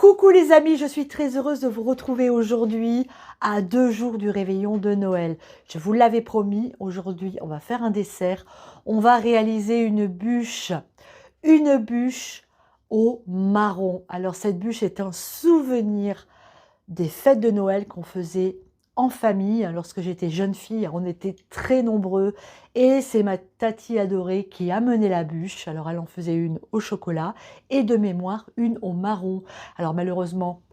Coucou les amis, je suis très heureuse de vous retrouver aujourd'hui à 2 jours du réveillon de Noël. Je vous l'avais promis, aujourd'hui on va faire un dessert. On va réaliser une bûche au marron. Alors cette bûche est un souvenir des fêtes de Noël qu'on faisait en famille. Lorsque j'étais jeune fille, on était très nombreux et c'est ma tati adorée qui a mené la bûche. Alors elle en faisait une au chocolat et de mémoire une au marron. Alors malheureusement,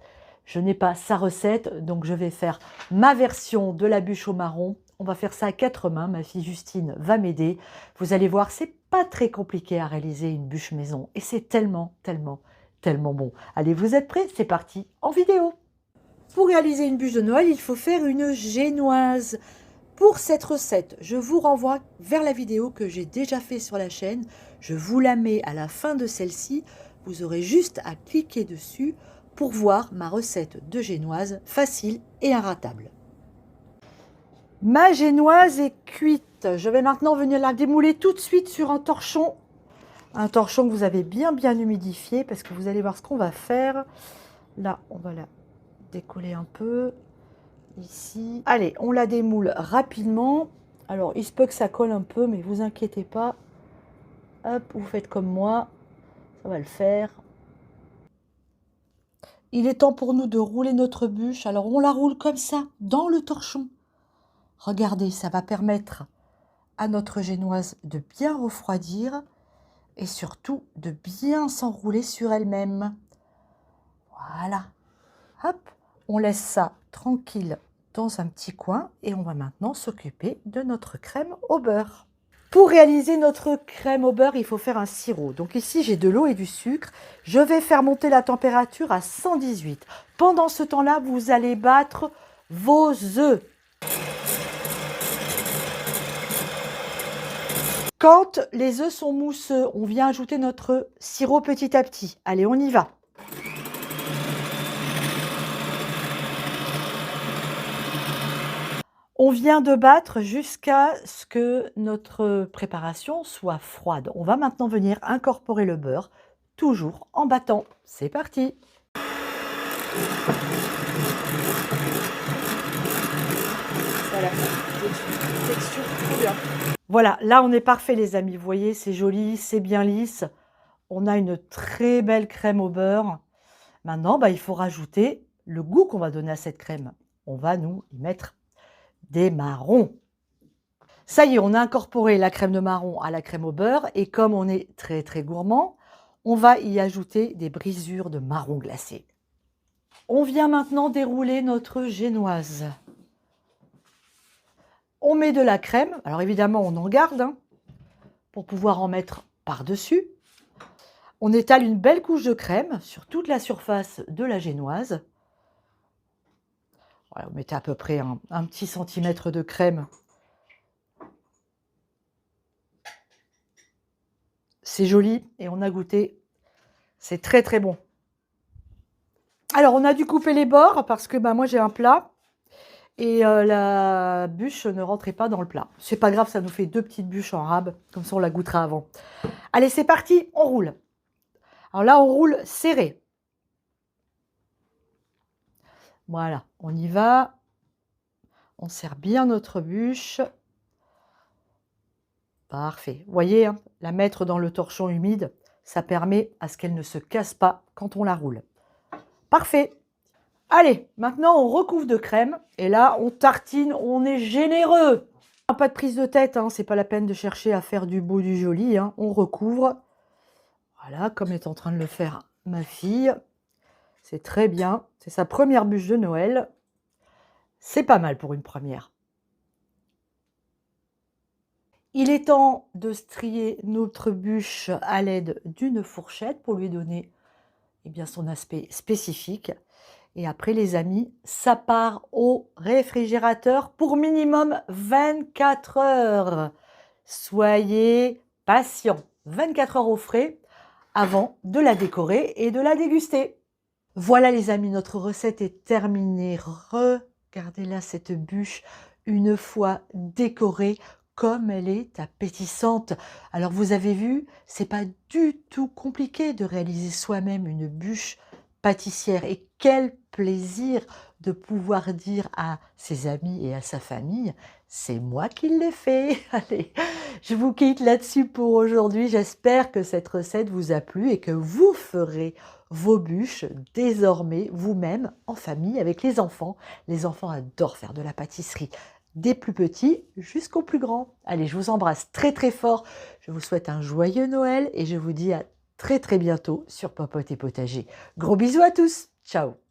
je n'ai pas sa recette, donc je vais faire ma version de la bûche au marron. On va faire ça à 4 mains, ma fille Justine va m'aider. Vous allez voir, c'est pas très compliqué à réaliser une bûche maison et c'est tellement bon. Allez, vous êtes prêts? C'est parti en vidéo. Pour réaliser une bûche de Noël, il faut faire une génoise. Pour cette recette, je vous renvoie vers la vidéo que j'ai déjà faite sur la chaîne. Je vous la mets à la fin de celle-ci. Vous aurez juste à cliquer dessus pour voir ma recette de génoise facile et inratable. Ma génoise est cuite. Je vais maintenant venir la démouler tout de suite sur un torchon. Un torchon que vous avez bien humidifié parce que vous allez voir ce qu'on va faire. Là, on va la décoller un peu ici. Allez, on la démoule rapidement. Alors, il se peut que ça colle un peu, mais vous inquiétez pas. Hop, vous faites comme moi. Ça va le faire. Il est temps pour nous de rouler notre bûche. Alors, on la roule comme ça, dans le torchon. Regardez, ça va permettre à notre génoise de bien refroidir et surtout de bien s'enrouler sur elle-même. Voilà. Hop, on laisse ça tranquille dans un petit coin et on va maintenant s'occuper de notre crème au beurre. Pour réaliser notre crème au beurre, il faut faire un sirop. Donc ici, j'ai de l'eau et du sucre. Je vais faire monter la température à 118. Pendant ce temps-là, vous allez battre vos œufs. Quand les œufs sont mousseux, on vient ajouter notre sirop petit à petit. Allez, on y va. On vient de battre jusqu'à ce que notre préparation soit froide. On va maintenant venir incorporer le beurre, toujours en battant. C'est parti! Voilà, texture trop bien. Voilà, là on est parfait les amis. Vous voyez, c'est joli, c'est bien lisse. On a une très belle crème au beurre. Maintenant, il faut rajouter le goût qu'on va donner à cette crème. On va nous y mettre des marrons. Ça y est, on a incorporé la crème de marron à la crème au beurre et comme on est très gourmand, on va y ajouter des brisures de marron glacé. On vient maintenant dérouler notre génoise. On met de la crème, alors évidemment on en garde pour pouvoir en mettre par-dessus. On étale une belle couche de crème sur toute la surface de la génoise. Voilà, vous mettez à peu près un petit centimètre de crème. C'est joli et on a goûté. C'est très bon. Alors, on a dû couper les bords parce que moi, j'ai un plat et la bûche ne rentrait pas dans le plat. C'est pas grave, ça nous fait 2 petites bûches en rab. Comme ça, on la goûtera avant. Allez, c'est parti, on roule. Alors là, on roule serré. Voilà, on y va. On serre bien notre bûche. Parfait. Vous voyez, la mettre dans le torchon humide, ça permet à ce qu'elle ne se casse pas quand on la roule. Parfait. Allez, maintenant on recouvre de crème et là on tartine, on est généreux. Pas de prise de tête, c'est pas la peine de chercher à faire du beau, du joli. On recouvre. Voilà, comme est en train de le faire ma fille. C'est très bien. C'est sa première bûche de Noël. C'est pas mal pour une première. Il est temps de strier notre bûche à l'aide d'une fourchette pour lui donner son aspect spécifique. Et après les amis, ça part au réfrigérateur pour minimum 24 heures. Soyez patients. 24 heures au frais avant de la décorer et de la déguster. Voilà les amis, notre recette est terminée. Regardez là cette bûche une fois décorée. Comme elle est appétissante. Alors vous avez vu, c'est pas du tout compliqué de réaliser soi-même une bûche pâtissière et quel plaisir de pouvoir dire à ses amis et à sa famille: «C'est moi qui l'ai fait». Allez, je vous quitte là-dessus pour aujourd'hui. J'espère que cette recette vous a plu et que vous ferez vos bûches désormais vous-même en famille avec les enfants. Les enfants adorent faire de la pâtisserie, des plus petits jusqu'aux plus grands. Allez, je vous embrasse très très fort. Je vous souhaite un joyeux Noël et je vous dis à très très bientôt sur Popote et Potager. Gros bisous à tous. Ciao.